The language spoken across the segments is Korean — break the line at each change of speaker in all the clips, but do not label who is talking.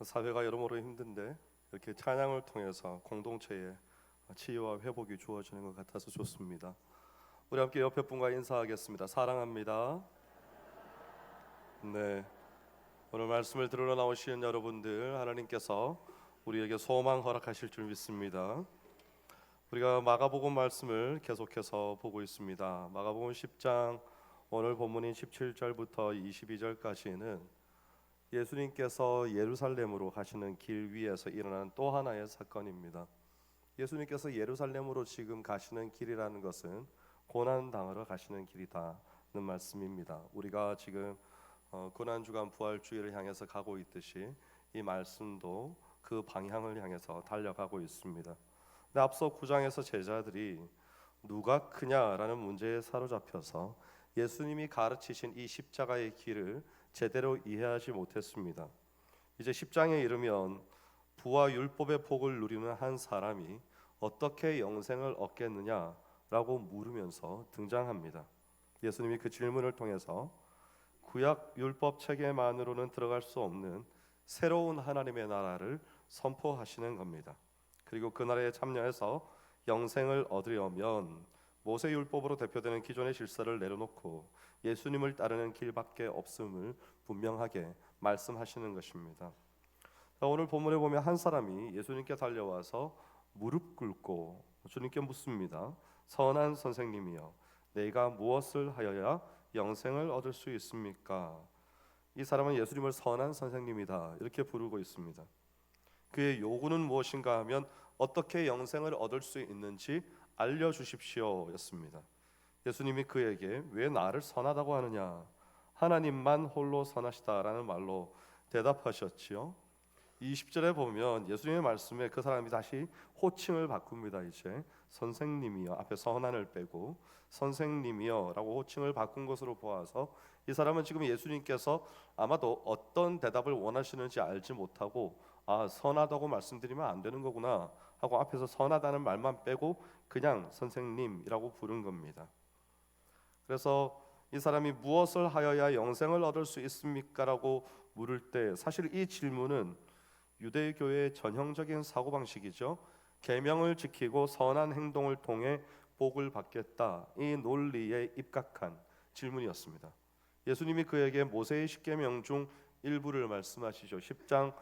사회가 여러모로 힘든데 이렇게 찬양을 통해서 공동체의 치유와 회복이 주어지는 것 같아서 좋습니다. 우리 함께 옆에 분과 인사하겠습니다. 사랑합니다. 네, 오늘 말씀을 들으러 나오신 여러분들, 하나님께서 우리에게 소망 허락하실 줄 믿습니다. 우리가 마가복음 말씀을 계속해서 보고 있습니다. 마가복음 10장 오늘 본문인 17절부터 22절까지는 예수님께서 예루살렘으로 가시는 길 위에서 일어난 또 하나의 사건입니다. 예수님께서 예루살렘으로 지금 가시는 길이라는 것은 고난 당하러 가시는 길이다는 말씀입니다. 우리가 지금 고난주간 부활주의를 향해서 가고 있듯이 이 말씀도 그 방향을 향해서 달려가고 있습니다. 근데 앞서 9장에서 제자들이 누가 크냐라는 문제에 사로잡혀서 예수님이 가르치신 이 십자가의 길을 제대로 이해하지 못했습니다. 이제 10장에 이르면 부와 율법의 복을 누리는 한 사람이 어떻게 영생을 얻겠느냐라고 물으면서 등장합니다. 예수님이 그 질문을 통해서 구약 율법 체계만으로는 들어갈 수 없는 새로운 하나님의 나라를 선포하시는 겁니다. 그리고 그 나라에 참여해서 영생을 얻으려면 모세 율법으로 대표되는 기존의 질서를 내려놓고 예수님을 따르는 길밖에 없음을 분명하게 말씀하시는 것입니다. 오늘 본문에 보면 한 사람이 예수님께 달려와서 무릎 꿇고 주님께 묻습니다. 선한 선생님이여, 내가 무엇을 하여야 영생을 얻을 수 있습니까? 이 사람은 예수님을 선한 선생님이다 이렇게 부르고 있습니다. 그의 요구는 무엇인가 하면 어떻게 영생을 얻을 수 있는지 알려주십시오 였습니다. 예수님이 그에게 왜 나를 선하다고 하느냐, 하나님만 홀로 선하시다라는 말로 대답하셨지요. 20절에 보면 예수님의 말씀에 그 사람이 다시 호칭을 바꿉니다. 이제 선생님이여, 앞에 선한을 빼고 선생님이여 라고 호칭을 바꾼 것으로 보아서 이 사람은 지금 예수님께서 아마도 어떤 대답을 원하시는지 알지 못하고 선하다고 말씀드리면 안 되는 거구나 하고 앞에서 선하다는 말만 빼고 그냥 선생님이라고 부른 겁니다. 그래서 이 사람이 무엇을 하여야 영생을 얻을 수 있습니까? 라고 물을 때 사실 이 질문은 유대교의 전형적인 사고방식이죠. 계명을 지키고 선한 행동을 통해 복을 받겠다, 이 논리에 입각한 질문이었습니다. 예수님이 그에게 모세의 십계명 중 일부를 말씀하시죠. 10장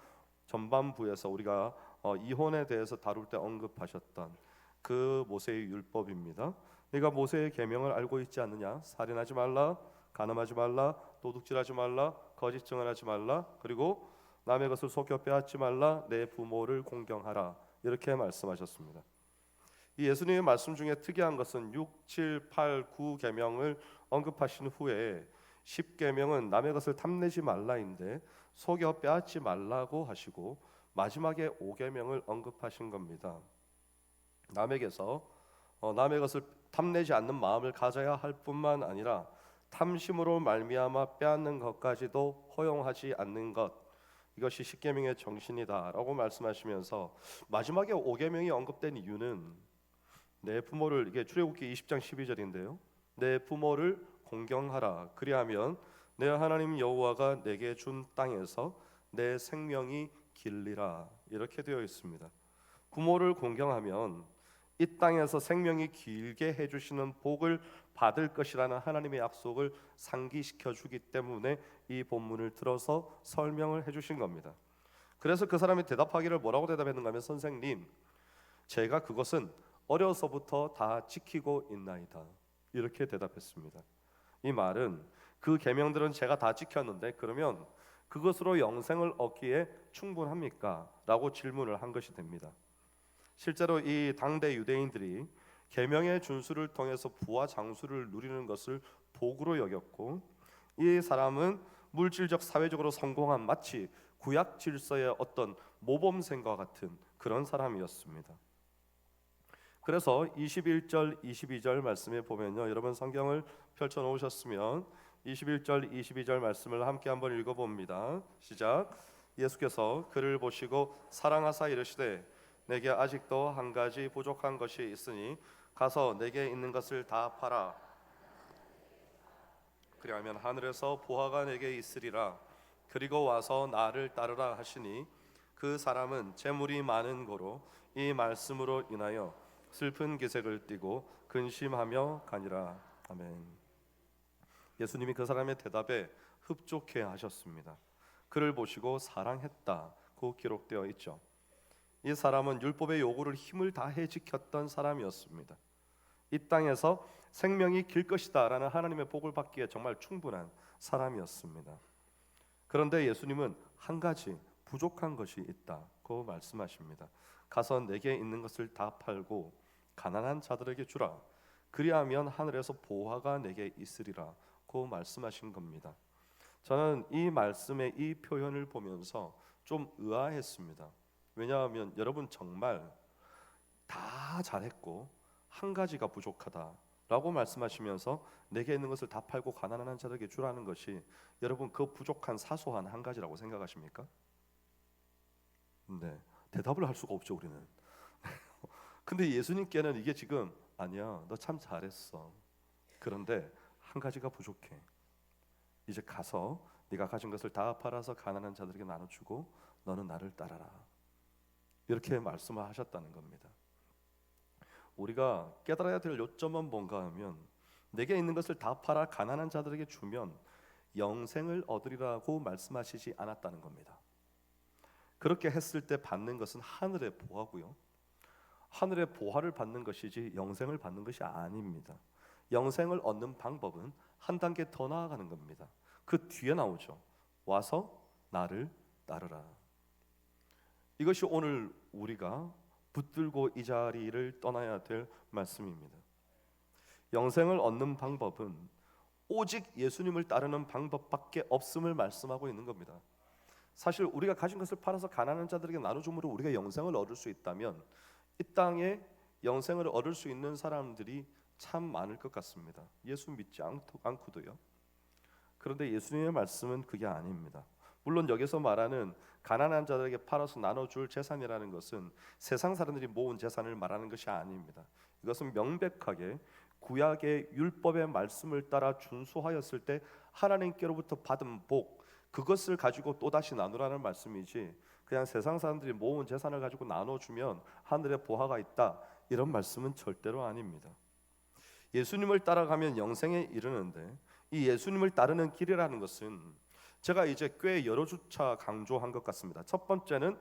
전반부에서 우리가 이혼에 대해서 다룰 때 언급하셨던 그 모세의 율법입니다. 네가 모세의 계명을 알고 있지 않느냐? 살인하지 말라, 간음하지 말라, 도둑질하지 말라, 거짓 증언하지 말라, 그리고 남의 것을 속여 빼앗지 말라, 내 부모를 공경하라 이렇게 말씀하셨습니다. 이 예수님의 말씀 중에 특이한 것은 6, 7, 8, 9 계명을 언급하신 후에 10계명은 남의 것을 탐내지 말라인데 속여 빼앗지 말라고 하시고 마지막에 5계명을 언급하신 겁니다. 남에게서 남의 것을 탐내지 않는 마음을 가져야 할 뿐만 아니라 탐심으로 말미암아 빼앗는 것까지도 허용하지 않는 것, 이것이 십계명의 정신이다라고 말씀하시면서 마지막에 5계명이 언급된 이유는 내 부모를, 이게 출애굽기 20장 12절인데요. 내 부모를 공경하라. 그리하면 내 하나님 여호와가 내게 준 땅에서 내 생명이 길리라. 이렇게 되어 있습니다. 부모를 공경하면 이 땅에서 생명이 길게 해주시는 복을 받을 것이라는 하나님의 약속을 상기시켜 주기 때문에 이 본문을 들어서 설명을 해주신 겁니다. 그래서 그 사람이 대답하기를 뭐라고 대답했는가 하면 선생님, 제가 그것은 어려서부터 다 지키고 있나이다 이렇게 대답했습니다. 이 말은 그 계명들은 제가 다 지켰는데 그러면 그것으로 영생을 얻기에 충분합니까? 라고 질문을 한 것이 됩니다. 실제로 이 당대 유대인들이 계명의 준수를 통해서 부와 장수를 누리는 것을 복으로 여겼고 이 사람은 물질적 사회적으로 성공한 마치 구약 질서의 어떤 모범생과 같은 그런 사람이었습니다. 그래서 21절 22절 말씀에 보면요, 여러분 성경을 펼쳐 놓으셨으면 21절 22절 말씀을 함께 한번 읽어봅니다. 시작. 예수께서 그를 보시고 사랑하사 이르시되 내게 아직도 한 가지 부족한 것이 있으니 가서 내게 있는 것을 다 팔아 그리하면 하늘에서 보화가 내게 있으리라. 그리고 와서 나를 따르라 하시니 그 사람은 재물이 많은 고로 이 말씀으로 인하여 슬픈 기색을 띠고 근심하며 가니라. 아멘. 예수님이 그 사람의 대답에 흡족해 하셨습니다. 그를 보시고 사랑했다고 기록되어 있죠. 이 사람은 율법의 요구를 힘을 다해 지켰던 사람이었습니다. 이 땅에서 생명이 길 것이다 라는 하나님의 복을 받기에 정말 충분한 사람이었습니다. 그런데 예수님은 한 가지 부족한 것이 있다고 말씀하십니다. 가서 내게 있는 것을 다 팔고 가난한 자들에게 주라. 그리하면 하늘에서 보화가 내게 있으리라고 말씀하신 겁니다. 저는 이 말씀의 이 표현을 보면서 좀 의아했습니다. 왜냐하면 여러분 정말 다 잘했고 한 가지가 부족하다라고 말씀하시면서 내게 있는 것을 다 팔고 가난한 자들에게 주라는 것이 여러분 그 부족한 사소한 한 가지라고 생각하십니까? 네, 대답을 할 수가 없죠 우리는. 근데 예수님께는 이게 지금 아니야, 너 참 잘했어. 그런데 한 가지가 부족해. 이제 가서 네가 가진 것을 다 팔아서 가난한 자들에게 나눠주고 너는 나를 따라라. 이렇게 말씀을 하셨다는 겁니다. 우리가 깨달아야 될 요점은 뭔가 하면 내게 있는 것을 다 팔아 가난한 자들에게 주면 영생을 얻으리라고 말씀하시지 않았다는 겁니다. 그렇게 했을 때 받는 것은 하늘의 보화고요. 하늘의 보화를 받는 것이지 영생을 받는 것이 아닙니다. 영생을 얻는 방법은 한 단계 더 나아가는 겁니다. 그 뒤에 나오죠. 와서 나를 따르라. 이것이 오늘 우리가 붙들고 이 자리를 떠나야 될 말씀입니다. 영생을 얻는 방법은 오직 예수님을 따르는 방법밖에 없음을 말씀하고 있는 겁니다. 사실 우리가 가진 것을 팔아서 가난한 자들에게 나눠줌으로 우리가 영생을 얻을 수 있다면 이 땅에 영생을 얻을 수 있는 사람들이 참 많을 것 같습니다. 예수 믿지 않고도요. 그런데 예수님의 말씀은 그게 아닙니다. 물론 여기서 말하는 가난한 자들에게 팔아서 나눠줄 재산이라는 것은 세상 사람들이 모은 재산을 말하는 것이 아닙니다. 이것은 명백하게 구약의 율법의 말씀을 따라 준수하였을 때 하나님께로부터 받은 복, 그것을 가지고 또다시 나누라는 말씀이지 그냥 세상 사람들이 모은 재산을 가지고 나눠주면 하늘에 보화가 있다, 이런 말씀은 절대로 아닙니다. 예수님을 따라가면 영생에 이르는데 이 예수님을 따르는 길이라는 것은 제가 이제 꽤 여러 주차 강조한 것 같습니다. 첫 번째는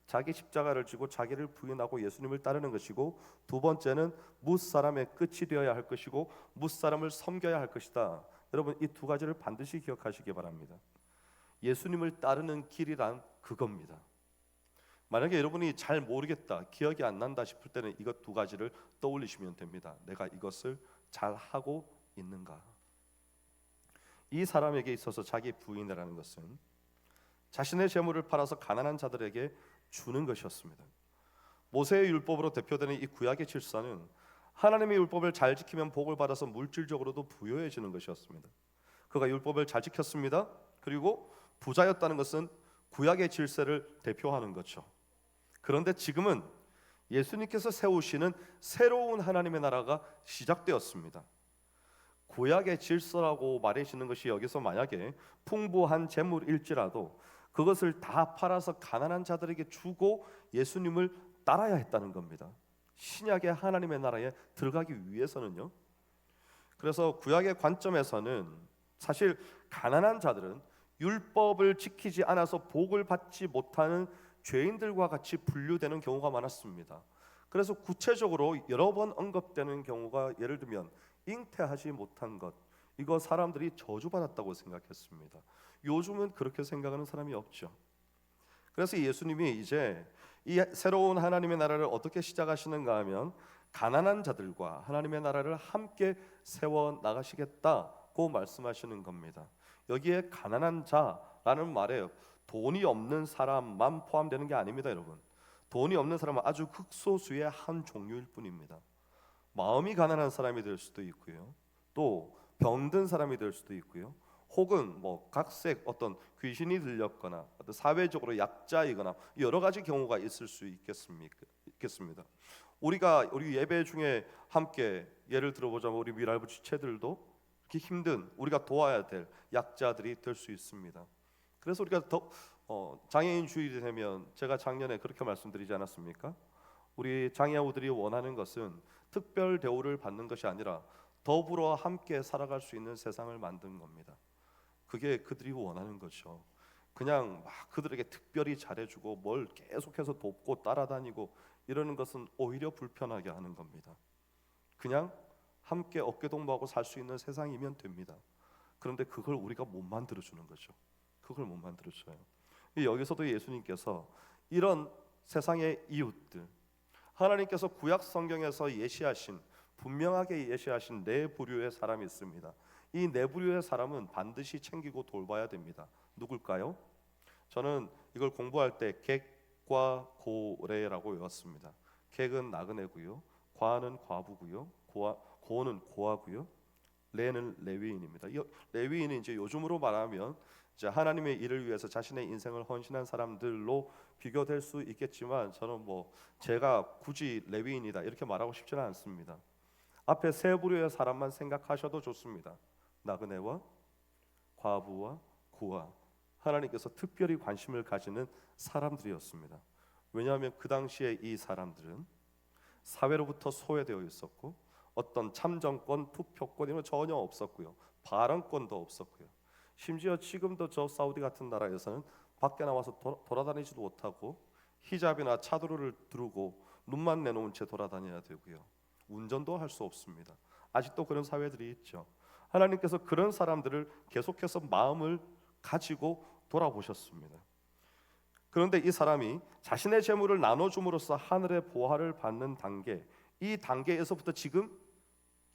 자기 십자가를 지고 자기를 부인하고 예수님을 따르는 것이고, 두 번째는 무사람의 끝이 되어야 할 것이고 무사람을 섬겨야 할 것이다. 여러분 이 두 가지를 반드시 기억하시기 바랍니다. 예수님을 따르는 길이란 그겁니다. 만약에 여러분이 잘 모르겠다, 기억이 안 난다 싶을 때는 이것 두 가지를 떠올리시면 됩니다. 내가 이것을 잘 하고 있는가? 이 사람에게 있어서 자기 부인이라는 것은 자신의 재물을 팔아서 가난한 자들에게 주는 것이었습니다. 모세의 율법으로 대표되는 이 구약의 질서는 하나님의 율법을 잘 지키면 복을 받아서 물질적으로도 부유해지는 것이었습니다. 그가 율법을 잘 지켰습니다. 그리고 부자였다는 것은 구약의 질서를 대표하는 거죠. 그런데 지금은 예수님께서 세우시는 새로운 하나님의 나라가 시작되었습니다. 구약의 질서라고 말하시는 것이 여기서 만약에 풍부한 재물일지라도 그것을 다 팔아서 가난한 자들에게 주고 예수님을 따라야 했다는 겁니다. 신약의 하나님의 나라에 들어가기 위해서는요. 그래서 구약의 관점에서는 사실 가난한 자들은 율법을 지키지 않아서 복을 받지 못하는 죄인들과 같이 분류되는 경우가 많았습니다. 그래서 구체적으로 여러 번 언급되는 경우가 예를 들면 잉태하지 못한 것, 이거 사람들이 저주받았다고 생각했습니다. 요즘은 그렇게 생각하는 사람이 없죠. 그래서 예수님이 이제 이 새로운 하나님의 나라를 어떻게 시작하시는가 하면 가난한 자들과 하나님의 나라를 함께 세워 나가시겠다고 말씀하시는 겁니다. 여기에 가난한 자라는 말에 돈이 없는 사람만 포함되는 게 아닙니다, 여러분. 돈이 없는 사람은 아주 극소수의 한 종류일 뿐입니다. 마음이 가난한 사람이 될 수도 있고요, 또 병든 사람이 될 수도 있고요, 혹은 뭐 각색 어떤 귀신이 들렸거나 어떤 사회적으로 약자이거나 여러 가지 경우가 있을 수 있겠습니다. 우리 예배 중에 함께 예를 들어보자면 우리 미랄부 지체들도 이렇게 힘든, 우리가 도와야 될 약자들이 될 수 있습니다. 그래서 우리가 더 장애인 주일이 되면 제가 작년에 그렇게 말씀드리지 않았습니까? 우리 장애아우들이 원하는 것은 특별 대우를 받는 것이 아니라 더불어 함께 살아갈 수 있는 세상을 만든 겁니다. 그게 그들이 원하는 거죠. 그냥 막 그들에게 특별히 잘해주고 뭘 계속해서 돕고 따라다니고 이러는 것은 오히려 불편하게 하는 겁니다. 그냥 함께 어깨동무하고 살 수 있는 세상이면 됩니다. 그런데 그걸 우리가 못 만들어주는 거죠. 그걸 못 만들어줘요. 여기서도 예수님께서 이런 세상의 이웃들, 하나님께서 구약 성경에서 분명하게 예시하신 네 부류의 사람이 있습니다. 이 네 부류의 사람은 반드시 챙기고 돌봐야 됩니다. 누굴까요? 저는 이걸 공부할 때 객과 고래라고 외웠습니다. 객은 나그네고요, 과는 과부고요, 고는 고아고요, 레는 레위인입니다. 이 레위인은 이제 요즘으로 말하면 이제 하나님의 일을 위해서 자신의 인생을 헌신한 사람들로 비교될 수 있겠지만, 저는 제가 굳이 레위인이다 이렇게 말하고 싶지는 않습니다. 앞에 세 부류의 사람만 생각하셔도 좋습니다. 나그네와 과부와 고아, 하나님께서 특별히 관심을 가지는 사람들이었습니다. 왜냐하면 그 당시에 이 사람들은 사회로부터 소외되어 있었고 어떤 참정권, 투표권 이런 거 전혀 없었고요. 발언권도 없었고요. 심지어 지금도 저 사우디 같은 나라에서는 밖에 나와서 돌아다니지도 못하고 히잡이나 차도르를 두르고 눈만 내놓은 채 돌아다녀야 되고요. 운전도 할 수 없습니다. 아직도 그런 사회들이 있죠. 하나님께서 그런 사람들을 계속해서 마음을 가지고 돌아보셨습니다. 그런데 이 사람이 자신의 재물을 나눠줌으로써 하늘의 보화를 받는 단계, 이 단계에서부터 지금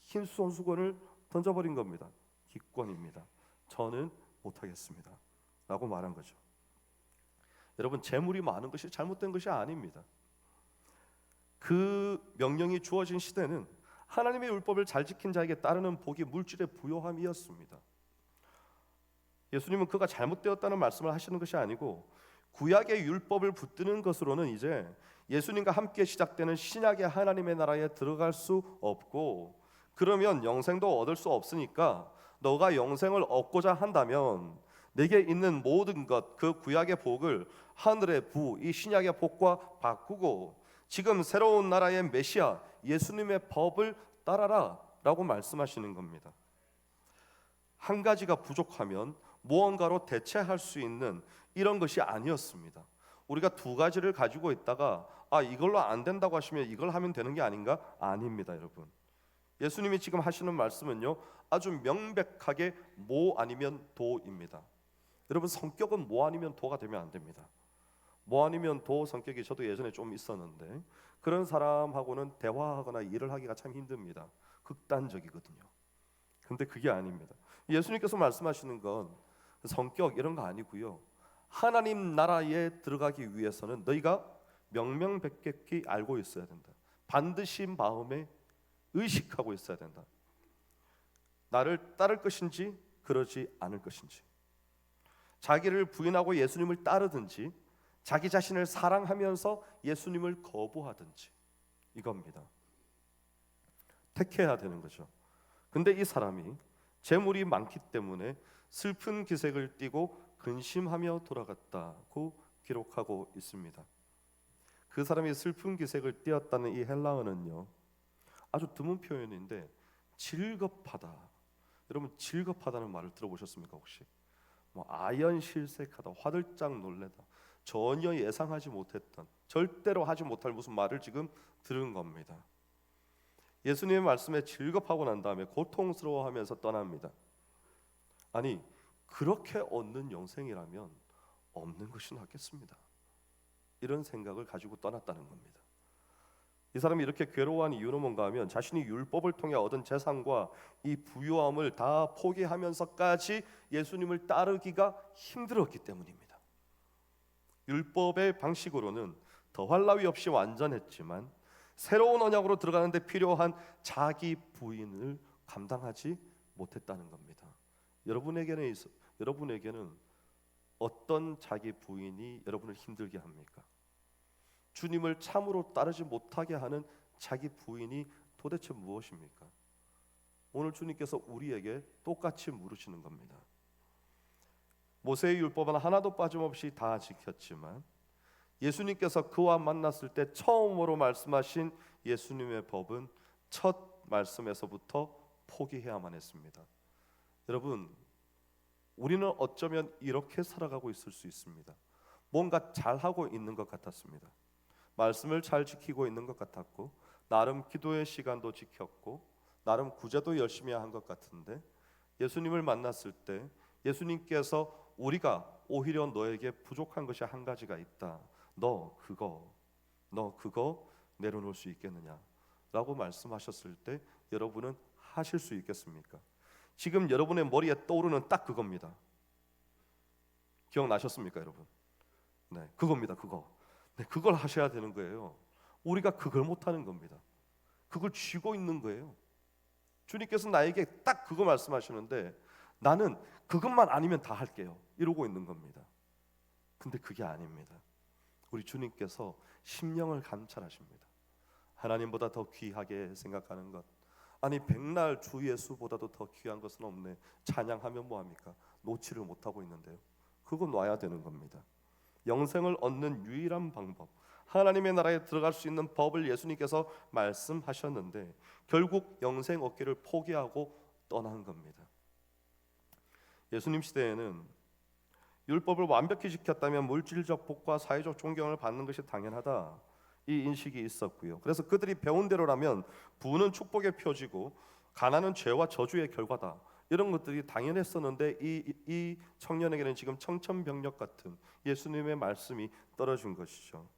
흰 손수건을 던져버린 겁니다. 기권입니다. 저는 못하겠습니다 라고 말한 거죠. 여러분, 재물이 많은 것이 잘못된 것이 아닙니다. 그 명령이 주어진 시대는 하나님의 율법을 잘 지킨 자에게 따르는 복이 물질의 부요함이었습니다. 예수님은 그가 잘못되었다는 말씀을 하시는 것이 아니고, 구약의 율법을 붙드는 것으로는 이제 예수님과 함께 시작되는 신약의 하나님의 나라에 들어갈 수 없고, 그러면 영생도 얻을 수 없으니까 너가 영생을 얻고자 한다면 내게 있는 모든 것, 그 구약의 복을 하늘의 부, 이 신약의 복과 바꾸고 지금 새로운 나라의 메시아 예수님의 법을 따라라 라고 말씀하시는 겁니다. 한 가지가 부족하면 무언가로 대체할 수 있는 이런 것이 아니었습니다. 우리가 두 가지를 가지고 있다가 이걸로 안 된다고 하시면 이걸 하면 되는 게 아닌가? 아닙니다, 여러분. 예수님이 지금 하시는 말씀은요, 아주 명백하게 모 아니면 도입니다. 여러분, 성격은 모 아니면 도가 되면 안 됩니다. 뭐 아니면 도 성격이 저도 예전에 좀 있었는데, 그런 사람하고는 대화하거나 일을 하기가 참 힘듭니다. 극단적이거든요. 근데 그게 아닙니다. 예수님께서 말씀하시는 건 성격 이런 거 아니고요, 하나님 나라에 들어가기 위해서는 너희가 명명백백히 알고 있어야 된다. 반드시 마음에 의식하고 있어야 된다. 나를 따를 것인지 그러지 않을 것인지, 자기를 부인하고 예수님을 따르든지 자기 자신을 사랑하면서 예수님을 거부하든지, 이겁니다. 택해야 되는 거죠. 근데 이 사람이 재물이 많기 때문에 슬픈 기색을 띠고 근심하며 돌아갔다고 기록하고 있습니다. 그 사람이 슬픈 기색을 띠었다는 이 헬라어는요, 아주 드문 표현인데 질겁하다. 여러분, 질겁하다는 말을 들어보셨습니까 혹시? 아연실색하다, 화들짝 놀래다, 전혀 예상하지 못했던, 절대로 하지 못할 무슨 말을 지금 들은 겁니다. 예수님의 말씀에 질겁하고 난 다음에 고통스러워하면서 떠납니다. 아니, 그렇게 얻는 영생이라면 없는 것이 낫겠습니다. 이런 생각을 가지고 떠났다는 겁니다. 이 사람이 이렇게 괴로워한 이유는 뭔가 하면 자신이 율법을 통해 얻은 재산과 이 부유함을 다 포기하면서까지 예수님을 따르기가 힘들었기 때문입니다. 율법의 방식으로는 더할 나위 없이 완전했지만 새로운 언약으로 들어가는데 필요한 자기 부인을 감당하지 못했다는 겁니다. 여러분에게는 어떤 자기 부인이 여러분을 힘들게 합니까? 주님을 참으로 따르지 못하게 하는 자기 부인이 도대체 무엇입니까? 오늘 주님께서 우리에게 똑같이 물으시는 겁니다. 모세의 율법은 하나도 빠짐없이 다 지켰지만 예수님께서 그와 만났을 때 처음으로 말씀하신 예수님의 법은 첫 말씀에서부터 포기해야만 했습니다. 여러분, 우리는 어쩌면 이렇게 살아가고 있을 수 있습니다. 뭔가 잘하고 있는 것 같았습니다. 말씀을 잘 지키고 있는 것 같았고, 나름 기도의 시간도 지켰고, 나름 구제도 열심히 한 것 같은데, 예수님을 만났을 때 예수님께서 우리가 오히려 너에게 부족한 것이 한 가지가 있다. 너 그거 내려놓을 수 있겠느냐? 라고 말씀하셨을 때 여러분은 하실 수 있겠습니까? 지금 여러분의 머리에 떠오르는 딱 그겁니다. 기억나셨습니까, 여러분? 네, 그겁니다. 그거. 네, 그걸 하셔야 되는 거예요. 우리가 그걸 못하는 겁니다. 그걸 쥐고 있는 거예요. 주님께서 나에게 딱 그거 말씀하시는데 나는 그것만 아니면 다 할게요. 이러고 있는 겁니다. 근데 그게 아닙니다. 우리 주님께서 심령을 감찰하십니다. 하나님보다 더 귀하게 생각하는 것, 아니 백날 주 예수보다도 더 귀한 것은 없네. 찬양하면 뭐합니까? 놓지를 못하고 있는데요. 그거 놔야 되는 겁니다. 영생을 얻는 유일한 방법, 하나님의 나라에 들어갈 수 있는 법을 예수님께서 말씀하셨는데 결국 영생 얻기를 포기하고 떠난 겁니다. 예수님 시대에는 율법을 완벽히 지켰다면 물질적 복과 사회적 존경을 받는 것이 당연하다, 이 인식이 있었고요. 그래서 그들이 배운 대로라면 부는 축복의 표지고 가난은 죄와 저주의 결과다, 이런 것들이 당연했었는데 이 청년에게는 지금 청천벽력 같은 예수님의 말씀이 떨어진 것이죠.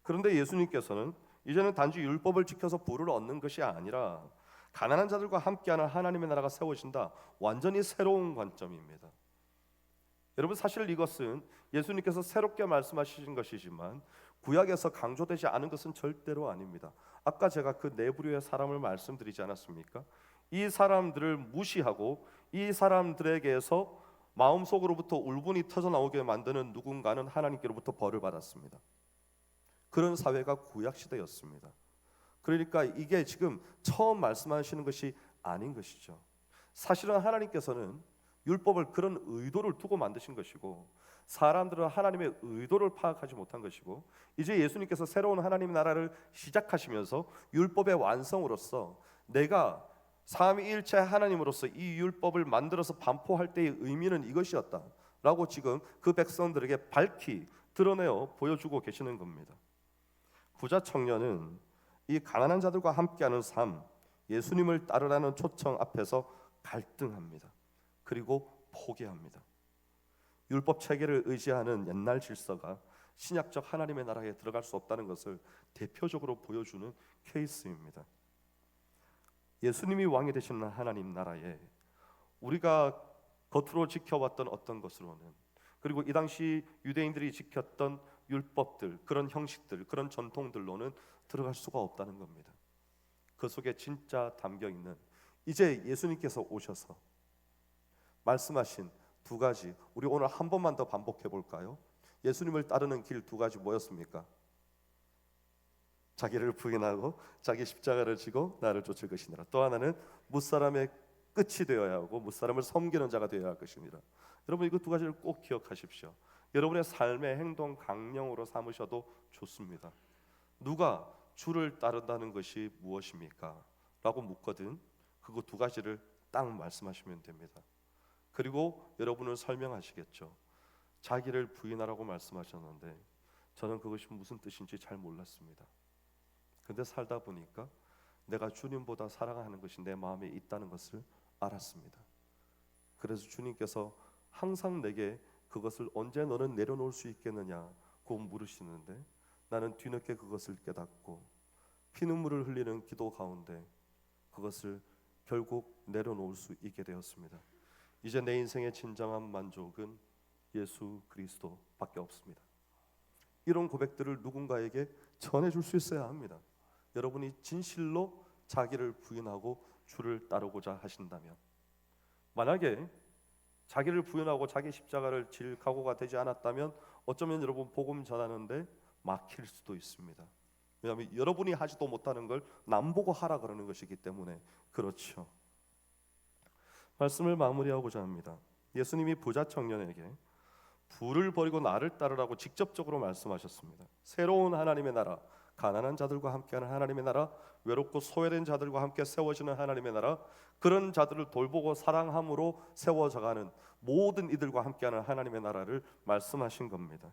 그런데 예수님께서는 이제는 단지 율법을 지켜서 부를 얻는 것이 아니라 가난한 자들과 함께하는 하나님의 나라가 세워진다, 완전히 새로운 관점입니다. 여러분, 사실 이것은 예수님께서 새롭게 말씀하신 것이지만 구약에서 강조되지 않은 것은 절대로 아닙니다. 아까 제가 그 네 부류의 사람을 말씀드리지 않았습니까? 이 사람들을 무시하고 이 사람들에게서 마음속으로부터 울분이 터져나오게 만드는 누군가는 하나님께로부터 벌을 받았습니다. 그런 사회가 구약 시대였습니다. 그러니까 이게 지금 처음 말씀하시는 것이 아닌 것이죠. 사실은 하나님께서는 율법을 그런 의도를 두고 만드신 것이고 사람들은 하나님의 의도를 파악하지 못한 것이고 이제 예수님께서 새로운 하나님의 나라를 시작하시면서 율법의 완성으로서 내가 삼위일체 하나님으로서 이 율법을 만들어서 반포할 때의 의미는 이것이었다라고 지금 그 백성들에게 밝히 드러내어 보여주고 계시는 겁니다. 부자 청년은 이 가난한 자들과 함께하는 삶, 예수님을 따르라는 초청 앞에서 갈등합니다. 그리고 포기합니다. 율법 체계를 의지하는 옛날 질서가 신약적 하나님의 나라에 들어갈 수 없다는 것을 대표적으로 보여주는 케이스입니다. 예수님이 왕이 되시는 하나님 나라에 우리가 겉으로 지켜왔던 어떤 것으로는, 그리고 이 당시 유대인들이 지켰던 율법들, 그런 형식들, 그런 전통들로는 들어갈 수가 없다는 겁니다. 그 속에 진짜 담겨 있는, 이제 예수님께서 오셔서 말씀하신 두 가지, 우리 오늘 한 번만 더 반복해 볼까요? 예수님을 따르는 길 두 가지 뭐였습니까? 자기를 부인하고 자기 십자가를 지고 나를 쫓을 것이니라. 또 하나는 무사람의 끝이 되어야 하고 무사람을 섬기는 자가 되어야 할 것이니라. 여러분, 이거 두 가지를 꼭 기억하십시오. 여러분의 삶의 행동 강령으로 삼으셔도 좋습니다. 누가 주를 따른다는 것이 무엇입니까? 라고 묻거든 그거 두 가지를 딱 말씀하시면 됩니다. 그리고 여러분은 설명하시겠죠. 자기를 부인하라고 말씀하셨는데 저는 그것이 무슨 뜻인지 잘 몰랐습니다. 근데 살다 보니까 내가 주님보다 사랑하는 것이 내 마음에 있다는 것을 알았습니다. 그래서 주님께서 항상 내게 그것을 언제 너는 내려놓을 수 있겠느냐고 물으시는데 나는 뒤늦게 그것을 깨닫고 피눈물을 흘리는 기도 가운데 그것을 결국 내려놓을 수 있게 되었습니다. 이제 내 인생의 진정한 만족은 예수 그리스도밖에 없습니다. 이런 고백들을 누군가에게 전해줄 수 있어야 합니다. 여러분이 진실로 자기를 부인하고 주를 따르고자 하신다면, 만약에 자기를 부인하고 자기 십자가를 질 각오가 되지 않았다면 어쩌면 여러분 복음 전하는데 막힐 수도 있습니다. 왜냐하면 여러분이 하지도 못하는 걸 남 보고 하라 그러는 것이기 때문에 그렇죠. 말씀을 마무리하고자 합니다. 예수님이 부자 청년에게 부를 버리고 나를 따르라고 직접적으로 말씀하셨습니다. 새로운 하나님의 나라, 가난한 자들과 함께하는 하나님의 나라, 외롭고 소외된 자들과 함께 세워지는 하나님의 나라, 그런 자들을 돌보고 사랑함으로 세워져가는 모든 이들과 함께하는 하나님의 나라를 말씀하신 겁니다.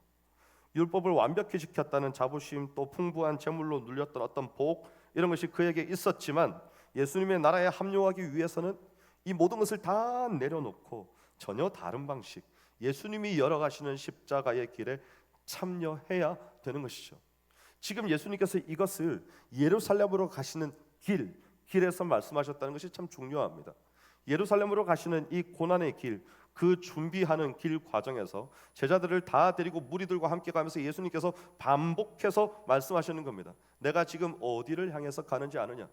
율법을 완벽히 지켰다는 자부심, 또 풍부한 재물로 눌렸던 어떤 복, 이런 것이 그에게 있었지만 예수님의 나라에 합류하기 위해서는 이 모든 것을 다 내려놓고 전혀 다른 방식, 예수님이 열어가시는 십자가의 길에 참여해야 되는 것이죠. 지금 예수님께서 이것을 예루살렘으로 가시는 길에서 말씀하셨다는 것이 참 중요합니다. 예루살렘으로 가시는 이 고난의 길, 그 준비하는 길 과정에서 제자들을 다 데리고 무리들과 함께 가면서 예수님께서 반복해서 말씀하시는 겁니다. 내가 지금 어디를 향해서 가는지 아느냐?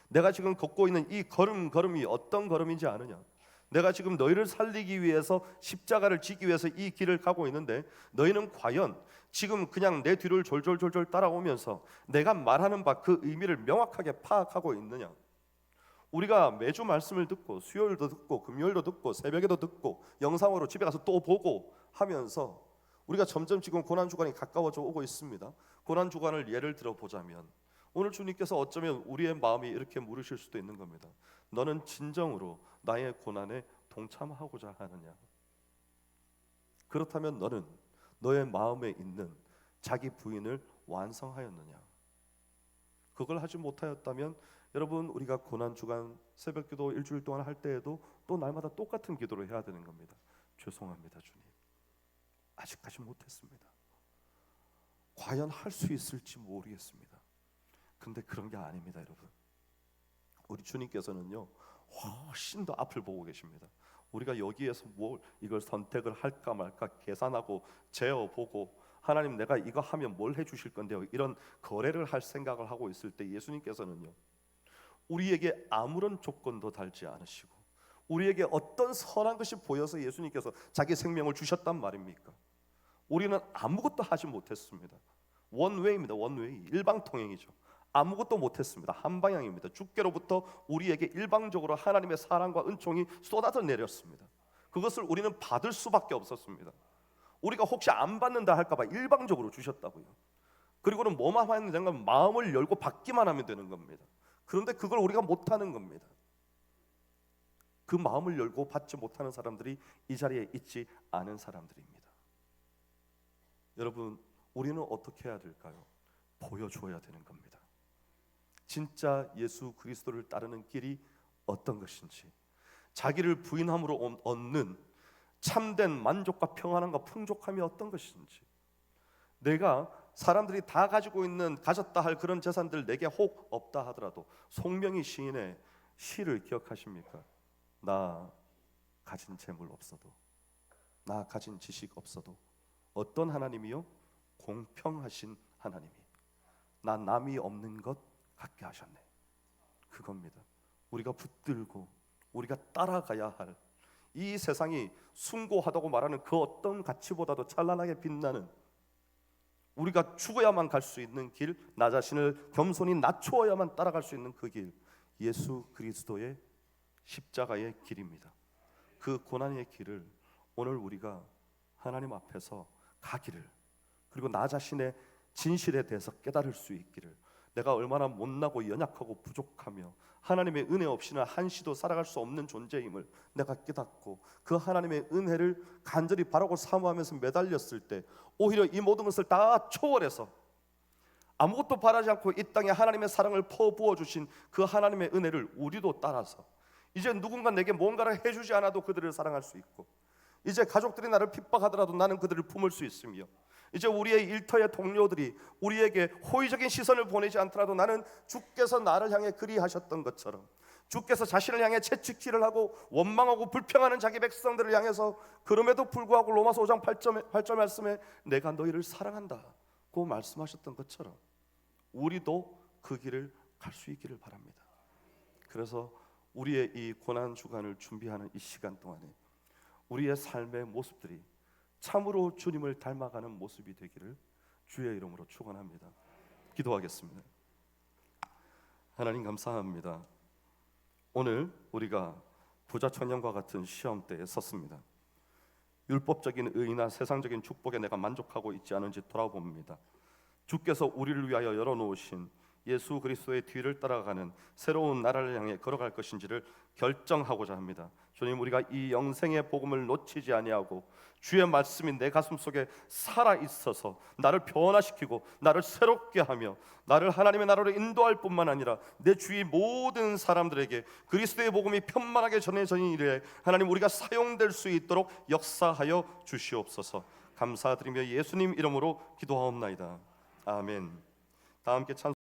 내가 지금 걷고 있는 이 걸음이 어떤 걸음인지 아느냐? 내가 지금 너희를 살리기 위해서 십자가를 지기 위해서 이 길을 가고 있는데 너희는 과연 지금 그냥 내 뒤를 졸졸졸졸 따라오면서 내가 말하는 바 그 의미를 명확하게 파악하고 있느냐? 우리가 매주 말씀을 듣고 수요일도 듣고 금요일도 듣고 새벽에도 듣고 영상으로 집에 가서 또 보고 하면서 우리가 점점 지금 고난주간이 가까워져 오고 있습니다. 고난주간을 예를 들어 보자면 오늘 주님께서 어쩌면 우리의 마음이 이렇게 물으실 수도 있는 겁니다. 너는 진정으로 나의 고난에 동참하고자 하느냐? 그렇다면 너는 너의 마음에 있는 자기 부인을 완성하였느냐? 그걸 하지 못하였다면 여러분, 우리가 고난주간 새벽기도 일주일 동안 할 때에도 또 날마다 똑같은 기도를 해야 되는 겁니다. 죄송합니다 주님, 아직까지 못했습니다. 과연 할 수 있을지 모르겠습니다. 근데 그런 게 아닙니다 여러분. 우리 주님께서는요 훨씬 더 앞을 보고 계십니다. 우리가 여기에서 뭘 이걸 선택을 할까 말까 계산하고 재어보고 하나님 내가 이거 하면 뭘 해주실 건데요, 이런 거래를 할 생각을 하고 있을 때 예수님께서는요 우리에게 아무런 조건도 달지 않으시고 우리에게 어떤 선한 것이 보여서 예수님께서 자기 생명을 주셨단 말입니까? 우리는 아무것도 하지 못했습니다. 원웨이입니다. 원웨이, 일방통행이죠. 아무것도 못했습니다. 한 방향입니다. 주께로부터 우리에게 일방적으로 하나님의 사랑과 은총이 쏟아져 내렸습니다. 그것을 우리는 받을 수밖에 없었습니다. 우리가 혹시 안 받는다 할까봐 일방적으로 주셨다고요. 그리고는 뭐만 하면 되는 건 마음을 열고 받기만 하면 되는 겁니다. 그런데 그걸 우리가 못하는 겁니다. 그 마음을 열고 받지 못하는 사람들이 이 자리에 있지 않은 사람들입니다. 여러분, 우리는 어떻게 해야 될까요? 보여줘야 되는 겁니다. 진짜 예수 그리스도를 따르는 길이 어떤 것인지, 자기를 부인함으로 얻는 참된 만족과 평안함과 풍족함이 어떤 것인지, 내가 사람들이 다 가지고 있는 가졌다 할 그런 재산들 내게 혹 없다 하더라도 송명희 시인의 시를 기억하십니까? 나 가진 재물 없어도, 나 가진 지식 없어도 어떤 하나님이요? 공평하신 하나님이 나 남이 없는 것 갖게 하셨네. 그겁니다. 우리가 붙들고 우리가 따라가야 할 이 세상이 숭고하다고 말하는 그 어떤 가치보다도 찬란하게 빛나는, 우리가 죽어야만 갈 수 있는 길, 나 자신을 겸손히 낮추어야만 따라갈 수 있는 그 길, 예수 그리스도의 십자가의 길입니다. 그 고난의 길을 오늘 우리가 하나님 앞에서 가기를, 그리고 나 자신의 진실에 대해서 깨달을 수 있기를, 내가 얼마나 못나고 연약하고 부족하며 하나님의 은혜 없이는 한시도 살아갈 수 없는 존재임을 내가 깨닫고 그 하나님의 은혜를 간절히 바라고 사모하면서 매달렸을 때 오히려 이 모든 것을 다 초월해서 아무것도 바라지 않고 이 땅에 하나님의 사랑을 퍼부어 주신 그 하나님의 은혜를 우리도 따라서 이제 누군가 내게 뭔가를 해주지 않아도 그들을 사랑할 수 있고, 이제 가족들이 나를 핍박하더라도 나는 그들을 품을 수 있으며, 이제 우리의 일터의 동료들이 우리에게 호의적인 시선을 보내지 않더라도 나는 주께서 나를 향해 그리하셨던 것처럼 주께서 자신을 향해 채찍질을 하고 원망하고 불평하는 자기 백성들을 향해서 그럼에도 불구하고 로마서 5장 8절 말씀에 내가 너희를 사랑한다고 말씀하셨던 것처럼 우리도 그 길을 갈 수 있기를 바랍니다. 그래서 우리의 이 고난 주간을 준비하는 이 시간 동안에 우리의 삶의 모습들이 참으로 주님을 닮아가는 모습이 되기를 주의 이름으로 축원합니다. 기도하겠습니다. 하나님 감사합니다. 오늘 우리가 부자 청년과 같은 시험대에 섰습니다. 율법적인 의나 세상적인 축복에 내가 만족하고 있지 않은지 돌아봅니다. 주께서 우리를 위하여 열어놓으신 예수 그리스도의 뒤를 따라가는 새로운 나라를 향해 걸어갈 것인지를 결정하고자 합니다. 주님, 우리가 이 영생의 복음을 놓치지 아니하고 주의 말씀이 내 가슴 속에 살아 있어서 나를 변화시키고 나를 새롭게 하며 나를 하나님의 나라로 인도할 뿐만 아니라 내 주위 모든 사람들에게 그리스도의 복음이 편만하게 전해지는 일에 하나님 우리가 사용될 수 있도록 역사하여 주시옵소서. 감사드리며 예수님 이름으로 기도하옵나이다. 아멘. 다 함께 찬송